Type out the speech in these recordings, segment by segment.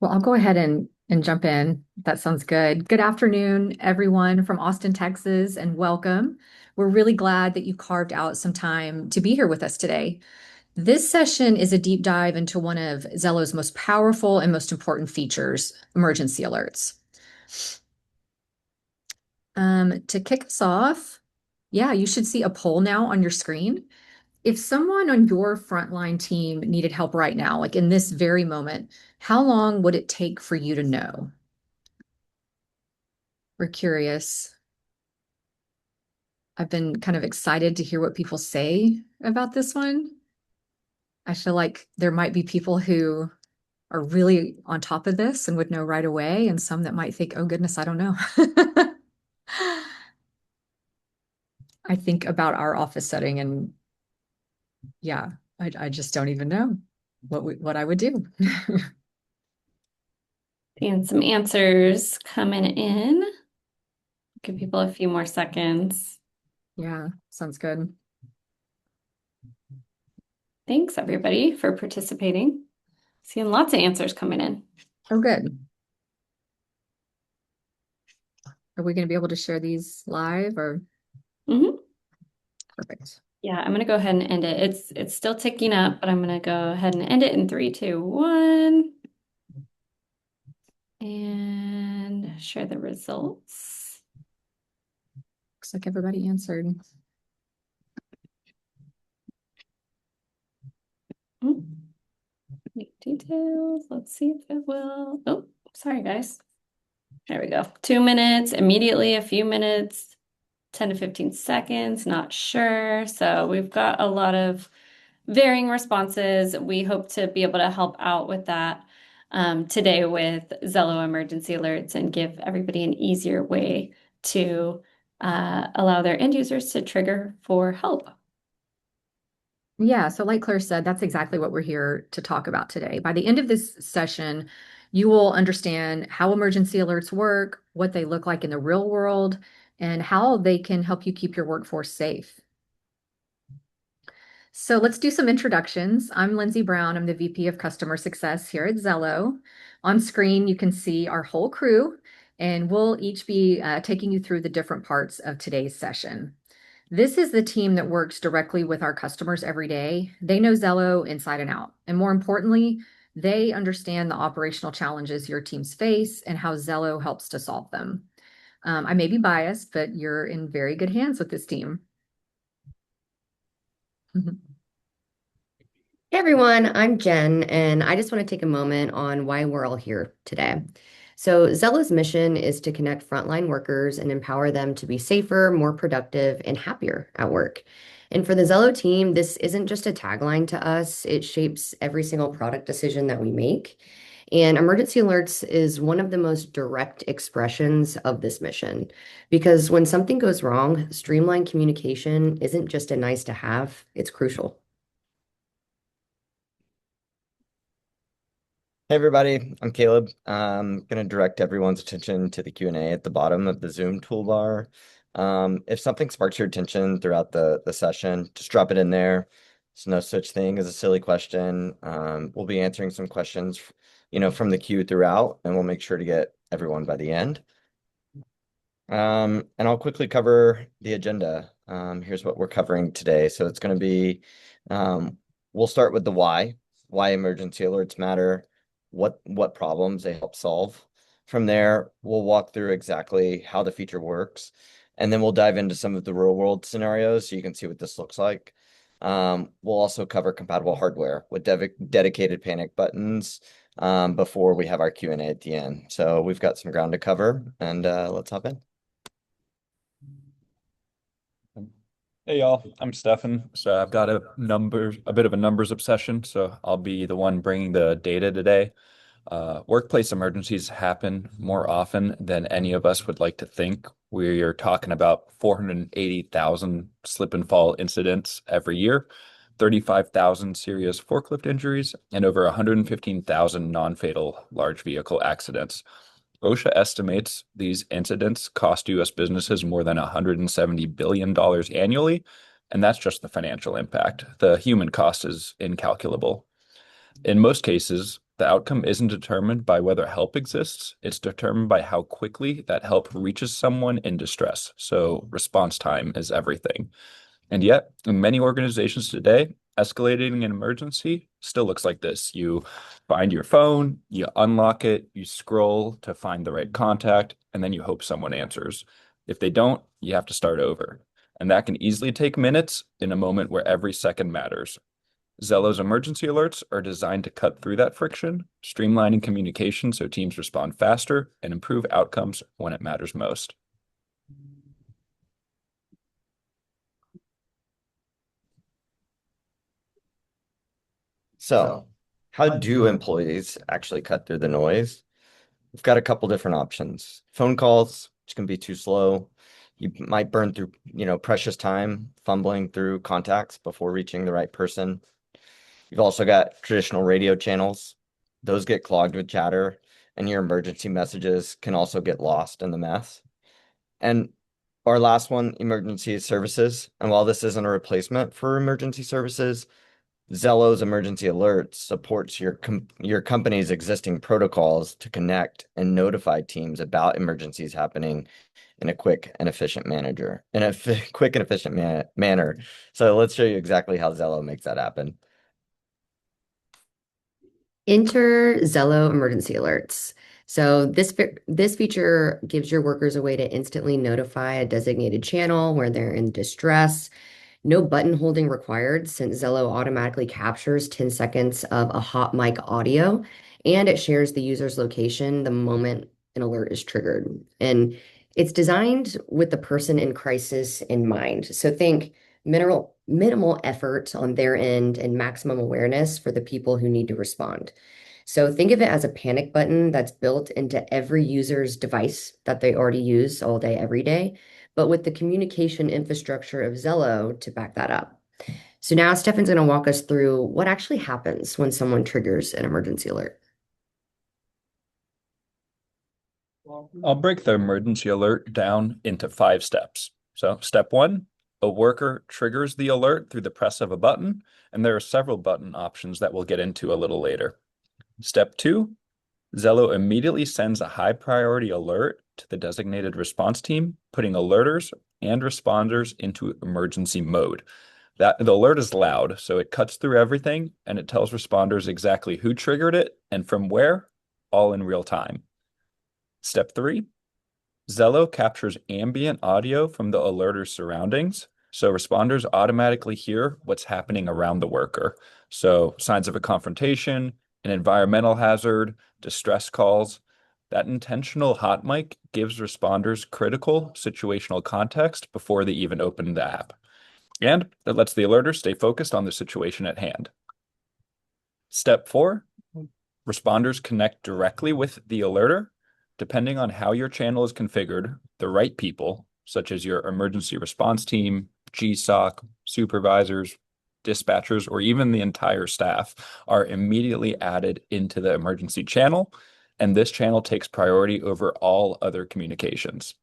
Well, I'll go ahead and jump in. That sounds good. Good afternoon, everyone from Austin, Texas, and welcome. We're really glad that you carved out some time to be here with us today. This session is a deep dive into one of Zello's most powerful and most important features, emergency alerts. To kick us off, yeah, you should see a poll now on your screen. If someone on your frontline team needed help right now, like in this very moment, how long would it take for you to know? We're curious. I've been kind of excited to hear what people say about this one. I feel like there might be people who are really on top of this and would know right away, and some that might think, oh goodness, I don't know. I think about our office setting and yeah, I just don't even know what I would do. Seeing some answers coming in. Give people a few more seconds. Yeah, sounds good. Thanks, everybody, for participating. Seeing lots of answers coming in. Oh, good. Are we going to be able to share these live or hmm perfect? Yeah, I'm gonna go ahead and end it. It's still ticking up, but I'm gonna go ahead and end it in three, two, one, and share the results. Looks like everybody answered. Mm. Details. Let's see if it will. Oh, sorry, guys. There we go. 2 minutes, immediately a few minutes, 10 to 15 seconds, not sure. So we've got a lot of varying responses. We hope to be able to help out with that today with Zello emergency alerts and give everybody an easier way to allow their end users to trigger for help. Yeah, so like Claire said, that's exactly what we're here to talk about today. By the end of this session, you will understand how emergency alerts work, what they look like in the real world, and how they can help you keep your workforce safe. So let's do some introductions. I'm Lindsay Brown. I'm the VP of Customer Success here at Zello. On screen, you can see our whole crew, and we'll each be taking you through the different parts of today's session. This is the team that works directly with our customers every day. They know Zello inside and out. And more importantly, they understand the operational challenges your teams face and how Zello helps to solve them. I may be biased, but you're in very good hands with this team. Hey everyone, I'm Jen, and I just want to take a moment on why we're all here today. So, Zella's mission is to connect frontline workers and empower them to be safer, more productive, and happier at work. And for the Zello team, this isn't just a tagline to us, it shapes every single product decision that we make. And emergency alerts is one of the most direct expressions of this mission. Because when something goes wrong, streamlined communication isn't just a nice to have, it's crucial. Hey everybody, I'm Caleb. I'm going to direct everyone's attention to the Q&A at the bottom of the Zoom toolbar. If something sparks your attention throughout the session, just drop it in there. There's no such thing as a silly question. We'll be answering some questions, from the queue throughout, and we'll make sure to get everyone by the end. And I'll quickly cover the agenda. Here's what we're covering today. So it's going to be, we'll start with the why emergency alerts matter, what problems they help solve. From there, we'll walk through exactly how the feature works, and then we'll dive into some of the real world scenarios so you can see what this looks like. We'll also cover compatible hardware with dedicated panic buttons before we have our Q&A at the end. So we've got some ground to cover, and let's hop in. Hey y'all, I'm Stefan. So I've got a bit of a numbers obsession, so I'll be the one bringing the data today. Workplace emergencies happen more often than any of us would like to think. We're talking about 480,000 slip and fall incidents every year, 35,000 serious forklift injuries, and over 115,000 non-fatal large vehicle accidents. OSHA estimates these incidents cost U.S. businesses more than $170 billion annually, and that's just the financial impact. The human cost is incalculable. In most cases, The outcome isn't determined by whether help exists, it's determined by how quickly that help reaches someone in distress. So response time is everything. And yet, in many organizations today, escalating an emergency still looks like this. You find your phone, you unlock it, you scroll to find the right contact, and then you hope someone answers. If they don't, you have to start over. And that can easily take minutes in a moment where every second matters. Zello's emergency alerts are designed to cut through that friction, streamlining communication so teams respond faster and improve outcomes when it matters most. So, how do employees actually cut through the noise? We've got a couple different options. Phone calls, which can be too slow. You might burn through, precious time fumbling through contacts before reaching the right person. You've also got traditional radio channels. Those get clogged with chatter, and your emergency messages can also get lost in the mess. And our last one, emergency services. And while this isn't a replacement for emergency services, Zello's emergency alerts supports your company's existing protocols to connect and notify teams about emergencies happening in a quick and efficient manner. So let's show you exactly how Zello makes that happen. Enter Zello emergency alerts. So this feature gives your workers a way to instantly notify a designated channel where they're in distress. No button holding required, since Zello automatically captures 10 seconds of a hot mic audio, and it shares the user's location the moment an alert is triggered. And it's designed with the person in crisis in mind. So think minimal effort on their end and maximum awareness for the people who need to respond. So think of it as a panic button that's built into every user's device that they already use all day, every day, but with the communication infrastructure of Zello to back that up. So now Stefan's going to walk us through what actually happens when someone triggers an emergency alert. I'll break the emergency alert down into 5 steps. So step 1, a worker triggers the alert through the press of a button, and there are several button options that we'll get into a little later. Step 2, Zello immediately sends a high priority alert to the designated response team, putting alerters and responders into emergency mode. The alert is loud, so it cuts through everything and it tells responders exactly who triggered it and from where, all in real time. Step 3, Zello captures ambient audio from the alerter's surroundings, so responders automatically hear what's happening around the worker. So signs of a confrontation, an environmental hazard, distress calls. That intentional hot mic gives responders critical situational context before they even open the app. And it lets the alerter stay focused on the situation at hand. Step 4, responders connect directly with the alerter. Depending on how your channel is configured, the right people, such as your emergency response team, GSOC, supervisors, dispatchers, or even the entire staff, are immediately added into the emergency channel, and this channel takes priority over all other communications.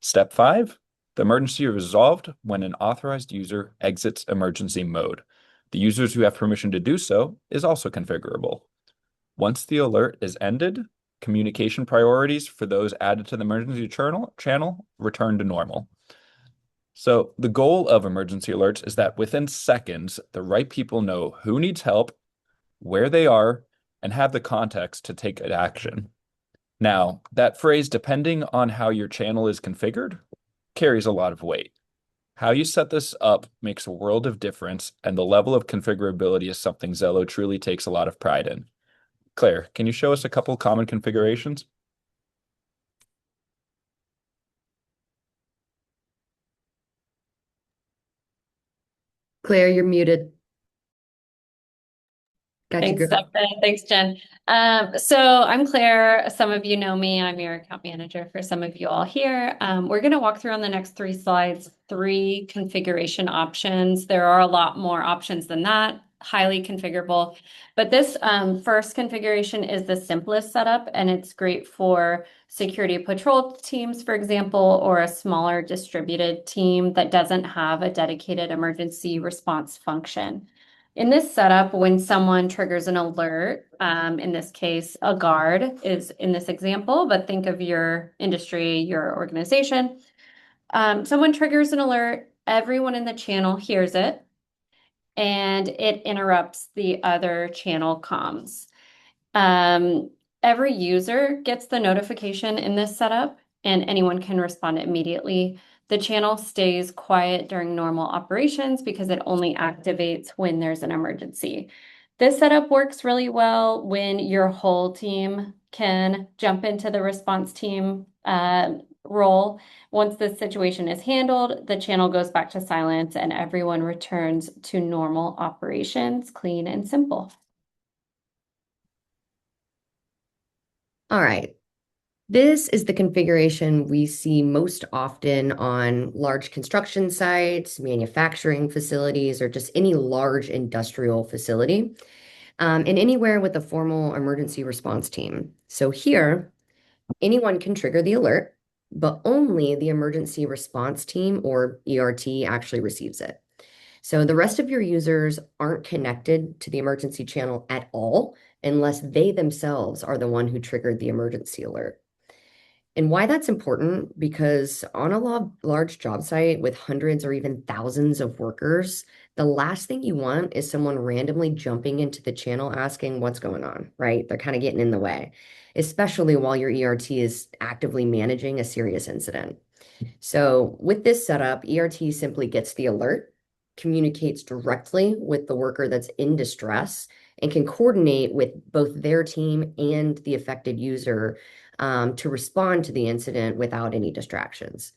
Step 5, the emergency is resolved when an authorized user exits emergency mode. The users who have permission to do so is also configurable. Once the alert is ended, communication priorities for those added to the emergency channel return to normal. So the goal of emergency alerts is that within seconds, the right people know who needs help, where they are, and have the context to take action. Now, that phrase, depending on how your channel is configured, carries a lot of weight. How you set this up makes a world of difference, and the level of configurability is something Zello truly takes a lot of pride in. Claire, can you show us a couple common configurations? Claire, you're muted. Got you, Thanks, Griffin. Stefan. Thanks, Jen. So I'm Claire. Some of you know me. I'm your account manager for some of you all here. We're going to walk through on the next 3 slides, 3 configuration options. There are a lot more options than that, highly configurable. But this first configuration is the simplest setup, and it's great for security patrol teams, for example, or a smaller distributed team that doesn't have a dedicated emergency response function. In this setup, when someone triggers an alert, in this case, a guard is in this example, but think of your industry, your organization. Someone triggers an alert, everyone in the channel hears it, and it interrupts the other channel comms. Every user gets the notification in this setup, and anyone can respond immediately. The channel stays quiet during normal operations because it only activates when there's an emergency. This setup works really well when your whole team can jump into the response team role. Once the situation is handled, the channel goes back to silence and everyone returns to normal operations, clean and simple. All right. This is the configuration we see most often on large construction sites, manufacturing facilities, or just any large industrial facility, and anywhere with a formal emergency response team. So here, anyone can trigger the alert, but only the emergency response team or ERT actually receives it. So the rest of your users aren't connected to the emergency channel at all unless they themselves are the one who triggered the emergency alert. And why that's important, because on a large job site with hundreds or even thousands of workers, the last thing you want is someone randomly jumping into the channel asking what's going on, right? They're kind of getting in the way, especially while your ERT is actively managing a serious incident. So with this setup, ERT simply gets the alert, communicates directly with the worker that's in distress, and can coordinate with both their team and the affected user to respond to the incident without any distractions.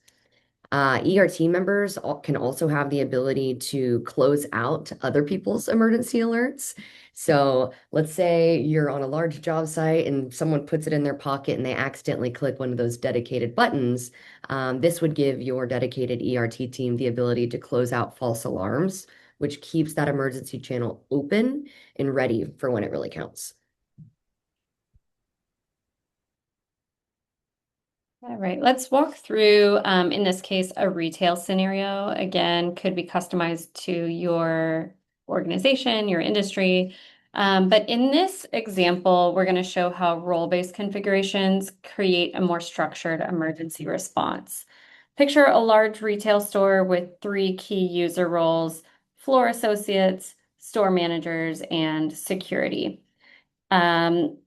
ERT members can also have the ability to close out other people's emergency alerts. So let's say you're on a large job site and someone puts it in their pocket and they accidentally click one of those dedicated buttons. This would give your dedicated ERT team the ability to close out false alarms, which keeps that emergency channel open and ready for when it really counts. All right, let's walk through, in this case, a retail scenario. Again, could be customized to your organization, your industry. But in this example, we're going to show how role-based configurations create a more structured emergency response. Picture a large retail store with 3 key user roles: floor associates, store managers, and security.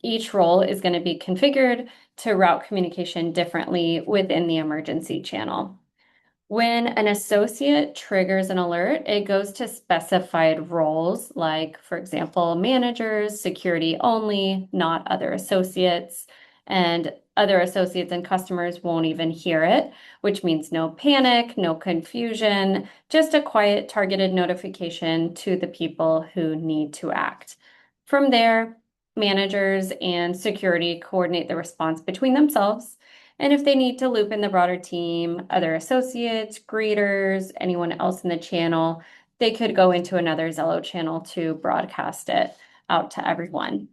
Each role is going to be configured to route communication differently within the emergency channel. When an associate triggers an alert, it goes to specified roles like, for example, managers, security only, not other associates, and other associates and customers won't even hear it, which means no panic, no confusion, just a quiet targeted notification to the people who need to act. From there, managers and security coordinate the response between themselves. And if they need to loop in the broader team, other associates, greeters, anyone else in the channel, they could go into another Zello channel to broadcast it out to everyone.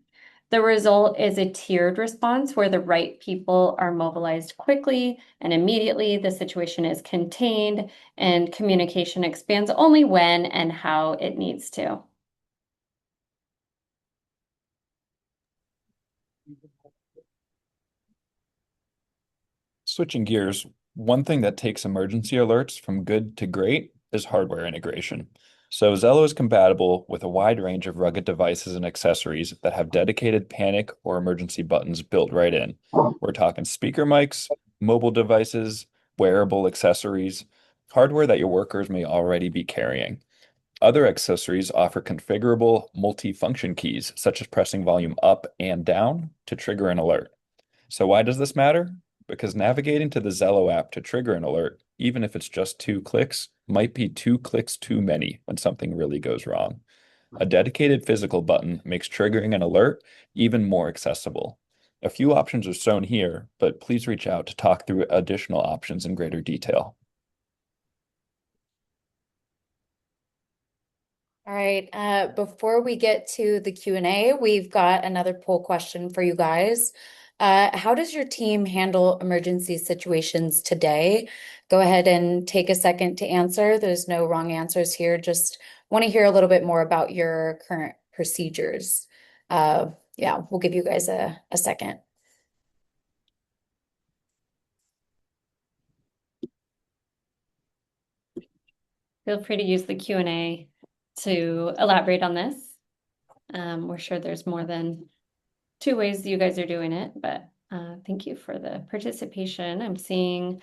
The result is a tiered response where the right people are mobilized quickly and immediately the situation is contained and communication expands only when and how it needs to. Switching gears, one thing that takes emergency alerts from good to great is hardware integration. So Zello is compatible with a wide range of rugged devices and accessories that have dedicated panic or emergency buttons built right in. We're talking speaker mics, mobile devices, wearable accessories, hardware that your workers may already be carrying. Other accessories offer configurable multi-function keys, such as pressing volume up and down to trigger an alert. So why does this matter? Because navigating to the Zello app to trigger an alert, even if it's just 2 clicks, might be 2 clicks too many when something really goes wrong. A dedicated physical button makes triggering an alert even more accessible. A few options are shown here, but please reach out to talk through additional options in greater detail. All right, before we get to the Q&A, we've got another poll question for you guys. How does your team handle emergency situations today? Go ahead and take a second to answer. There's no wrong answers here, just want to hear a little bit more about your current procedures. Yeah, we'll give you guys a second. Feel free to use the Q&A to elaborate on this. We're sure there's more than two ways you guys are doing it, but thank you for the participation. I'm seeing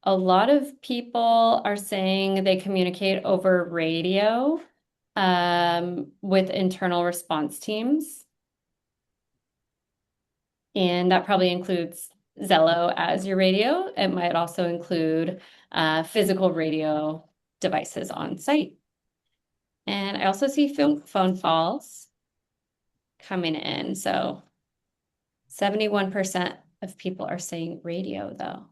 a lot of people are saying they communicate over radio with internal response teams. And that probably includes Zello as your radio. It might also include physical radio devices on site. And I also see phone calls coming in. So 71% of people are saying radio, though.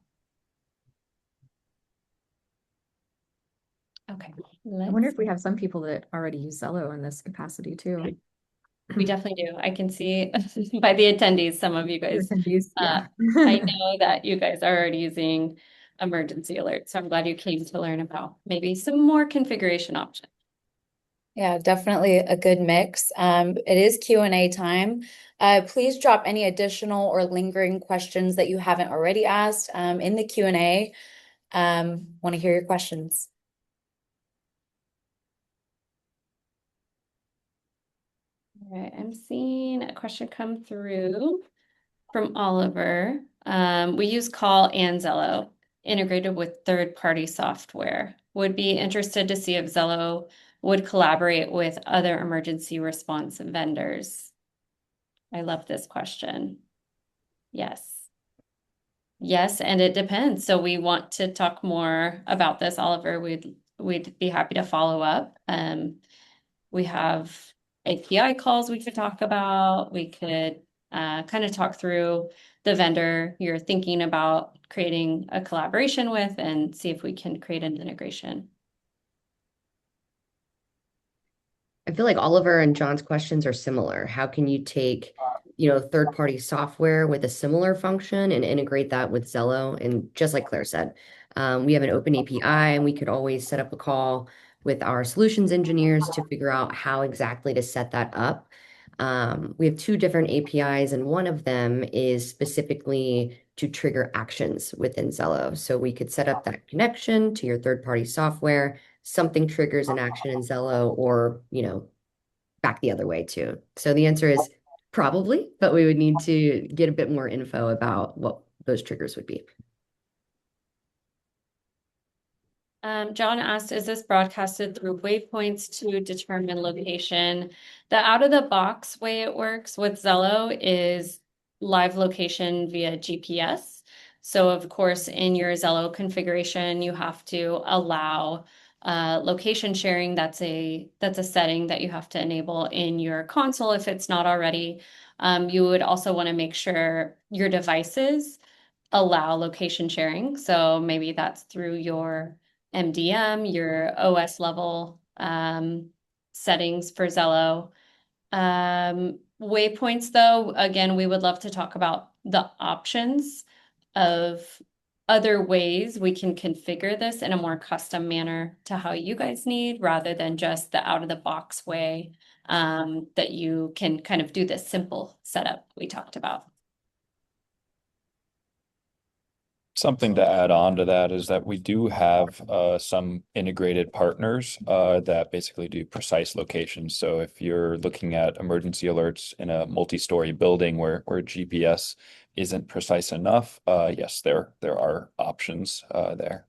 Okay. I wonder if we have some people that already use Zello in this capacity too. We definitely do. I can see by the attendees, some of you guys. Yeah. I know that you guys are already using emergency alerts. So I'm glad you came to learn about maybe some more configuration options. Yeah, definitely a good mix. It is Q&A time. Please drop any additional or lingering questions that you haven't already asked in the Q&A. Want to hear your questions. All right, I'm seeing a question come through from Oliver. We use Call and Zello integrated with third-party software. Would be interested to see if Zello would collaborate with other emergency response vendors. I love this question. Yes. Yes, and it depends. So we want to talk more about this, Oliver. We'd be happy to follow up. We have API calls we could talk about. We could kind of talk through the vendor you're thinking about creating a collaboration with and see if we can create an integration. I feel like Oliver and John's questions are similar. How can you take, third-party software with a similar function and integrate that with Zello? And just like Claire said, we have an open API, and we could always set up a call with our solutions engineers to figure out how exactly to set that up. We have two different APIs, and one of them is specifically to trigger actions within Zello. So we could set up that connection to your third-party software. Something triggers an action in Zello, or, back the other way too. So the answer is probably, but we would need to get a bit more info about what those triggers would be. John asked, is this broadcasted through waypoints to determine location? The out-of-the-box way it works with Zello is live location via GPS. So of course, in your Zello configuration, you have to allow location sharing. That's a setting that you have to enable in your console if it's not already. You would also want to make sure your devices allow location sharing. So maybe that's through your MDM, your OS level settings for Zello. Waypoints, though, again, we would love to talk about the options of other ways we can configure this in a more custom manner to how you guys need, rather than just the out-of-the-box way that you can kind of do this simple setup we talked about. Something to add on to that is that we do have some integrated partners that basically do precise locations. So if you're looking at emergency alerts in a multi-story building where GPS isn't precise enough, yes, there are options there.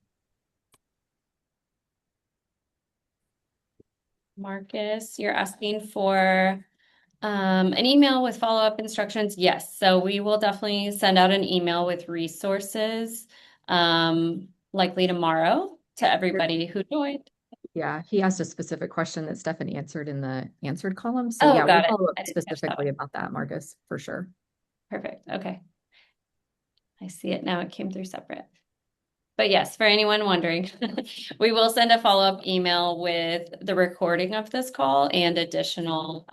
Marcus, you're asking for an email with follow-up instructions. Yes, so we will definitely send out an email with resources likely tomorrow to everybody who joined. Yeah, he asked a specific question that Stephanie answered in the answered column. So Oh, yeah, got we'll it. follow up I didn't catch that specifically one. about that, Marcus, for sure. Perfect. Okay. I see it now. It came through separate. But yes, for anyone wondering, we will send a follow-up email with the recording of this call and additional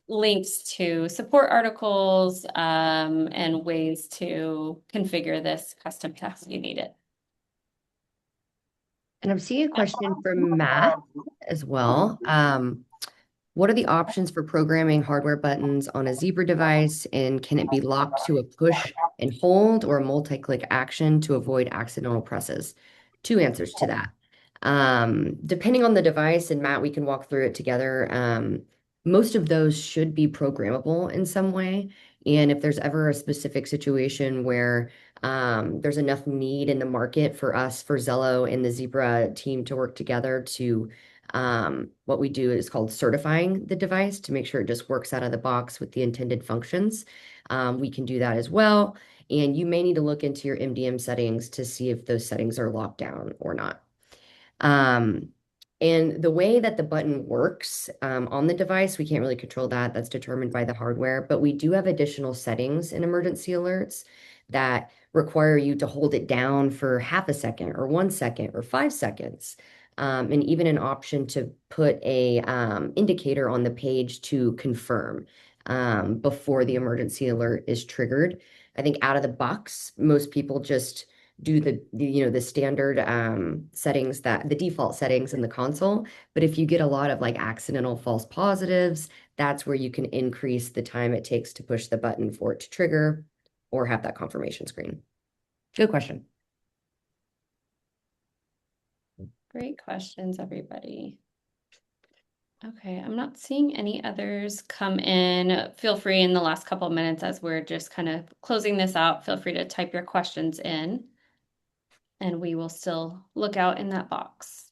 links to support articles and ways to configure this custom to how you need it. And I'm seeing a question from Matt as well. What are the options for programming hardware buttons on a Zebra device? And can it be locked to a push and hold or a multi-click action to avoid accidental presses? Two answers to that. Depending on the device, and Matt, we can walk through it together. Most of those should be programmable in some way. And if there's ever a specific situation where there's enough need in the market for us, for Zello and the Zebra team to work together to what we do is called certifying the device to make sure it just works out of the box with the intended functions. We can do that as well. And you may need to look into your MDM settings to see if those settings are locked down or not. And the way that the button works on the device, we can't really control that. That's determined by the hardware. But we do have additional settings in emergency alerts that require you to hold it down for half a second or 1 second or 5 seconds. And even an option to put a indicator on the page to confirm before the emergency alert is triggered. I think out of the box, most people just do the standard settings, that the default settings in the console. But if you get a lot of like accidental false positives, that's where you can increase the time it takes to push the button for it to trigger or have that confirmation screen. Good question. Great questions, everybody. Okay, I'm not seeing any others come in. Feel free in the last couple of minutes as we're just kind of closing this out, feel free to type your questions in and we will still look out in that box.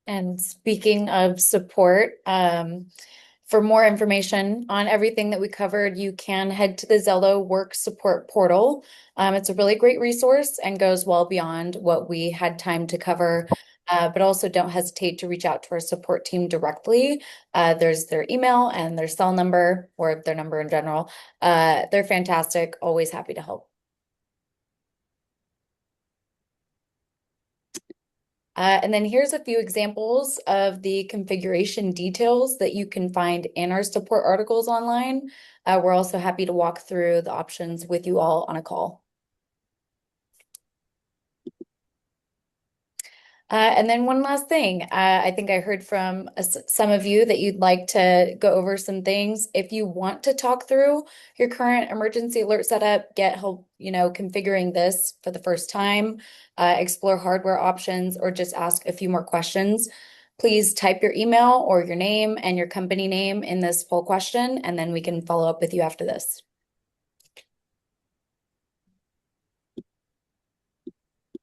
And speaking of support, for more information on everything that we covered, you can head to the Zello Work Support portal. It's a really great resource and goes well beyond what we had time to cover. But also don't hesitate to reach out to our support team directly. There's their email and their cell number or their number in general. They're fantastic, always happy to help. And then here's a few examples of the configuration details that you can find in our support articles online. We're also happy to walk through the options with you all on a call. And then one last thing, I think I heard from some of you that you'd like to go over some things. If you want to talk through your current emergency alert setup, get help, configuring this for the first time, explore hardware options, or just ask a few more questions, please type your email or your name and your company name in this poll question, and then we can follow up with you after this.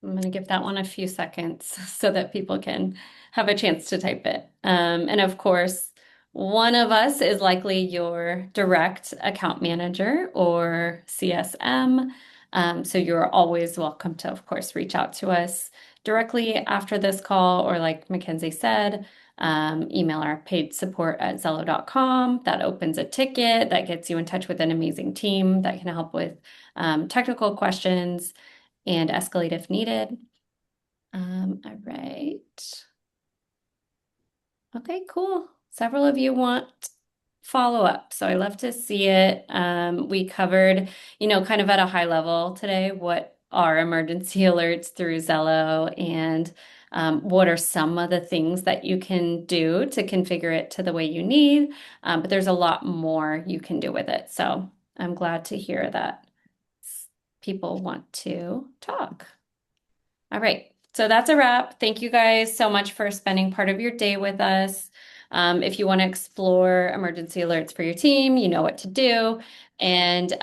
I'm going to give that one a few seconds so that people can have a chance to type it. And of course, one of us is likely your direct account manager or CSM. So you're always welcome to, of course, reach out to us directly after this call, or like Mackenzie said, email our paid support at Zello.com. That opens a ticket that gets you in touch with an amazing team that can help with technical questions and escalate if needed. All right. Okay, cool. Several of you want follow-up, so I love to see it. We covered, kind of at a high level today, what are emergency alerts through Zello, and what are some of the things that you can do to configure it to the way you need. But there's a lot more you can do with it. So I'm glad to hear that people want to talk. All right, so that's a wrap. Thank you guys so much for spending part of your day with us. If you want to explore emergency alerts for your team, you know what to do. And,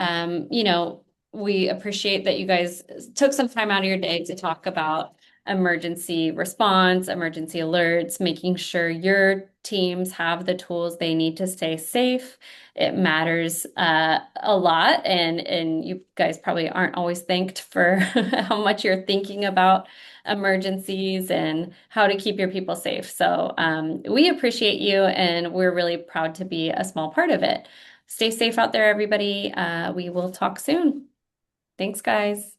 we appreciate that you guys took some time out of your day to talk about emergency response, emergency alerts, making sure your teams have the tools they need to stay safe. It matters a lot, and you guys probably aren't always thanked for how much you're thinking about emergencies and how to keep your people safe. So we appreciate you, and we're really proud to be a small part of it. Stay safe out there, everybody. We will talk soon. Thanks, guys.